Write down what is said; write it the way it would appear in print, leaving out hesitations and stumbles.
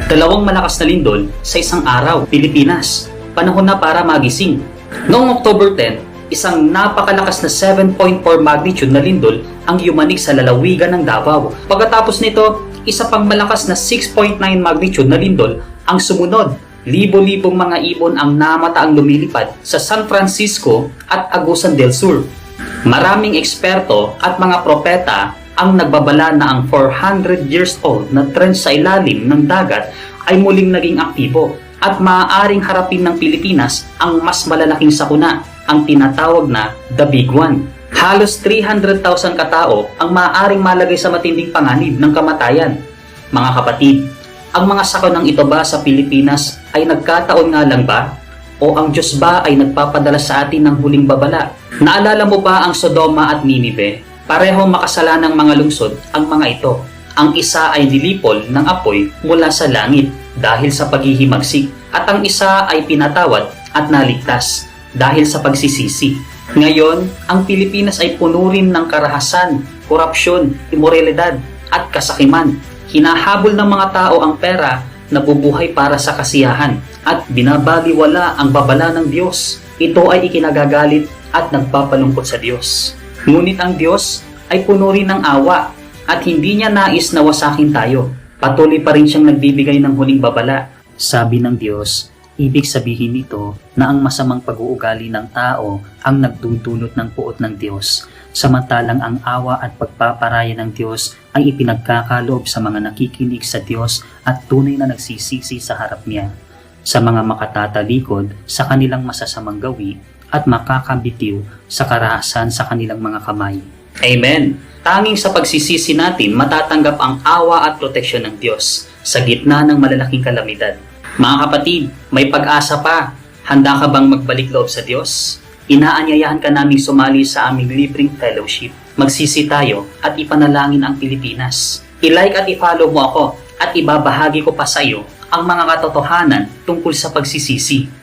Dalawang malakas na lindol sa isang araw, Pilipinas. Panahon na para magising. Noong October 10, isang napakalakas na 7.4 magnitude na lindol ang yumanig sa lalawigan ng Davao. Pagkatapos nito, isa pang malakas na 6.9 magnitude na lindol ang sumunod. Libo-libong mga ibon ang namataang lumilipad sa San Francisco at Agusan del Sur. Maraming eksperto at mga propeta ang nagbabala na ang 400 years old na trend sa ilalim ng dagat ay muling naging aktibo at maaaring harapin ng Pilipinas ang mas malalaking sakuna, ang tinatawag na The Big One. Halos 300,000 katao ang maaaring malagay sa matinding panganib ng kamatayan. Mga kapatid, ang mga sakunang ito ba sa Pilipinas ay nagkataon nga lang ba? O ang Diyos ba ay nagpapadala sa atin ng huling babala? Naalala mo ba ang Sodoma at Ninive? Parehong makasalanang mga lungsod ang mga ito. Ang isa ay nilipol ng apoy mula sa langit dahil sa paghihimagsik at ang isa ay pinatawad at naligtas dahil sa pagsisisi. Ngayon, ang Pilipinas ay puno rin ng karahasan, korupsyon, imoralidad at kasakiman. Hinahabol ng mga tao ang pera, nabubuhay para sa kasiyahan at binabaliwala ang babala ng Diyos. Ito ay ikinagagalit at nagpapalungkot sa Diyos. Ngunit ang Diyos ay puno rin ng awa at hindi niya nais na wasakin tayo. Patuloy pa rin siyang nagbibigay ng huling babala. Sabi ng Diyos, ibig sabihin nito na ang masamang pag-uugali ng tao ang nagdudulot ng puot ng Diyos, samantalang ang awa at pagpaparaya ng Diyos ay ipinagkakaloob sa mga nakikinig sa Diyos at tunay na nagsisisi sa harap niya, sa mga makatatalikod sa kanilang masasamang gawi at makakabitiw sa karahasan sa kanilang mga kamay. Amen! Tanging sa pagsisisi natin matatanggap ang awa at proteksyon ng Diyos sa gitna ng malalaking kalamidad. Mga kapatid, may pag-asa pa. Handa ka bang magbalik loob sa Diyos? Inaanyayahan ka naming sumali sa aming libreng fellowship. Magsisi tayo at ipanalangin ang Pilipinas. I-like at i-follow mo ako at ibabahagi ko pa sa iyo ang mga katotohanan tungkol sa pagsisisi.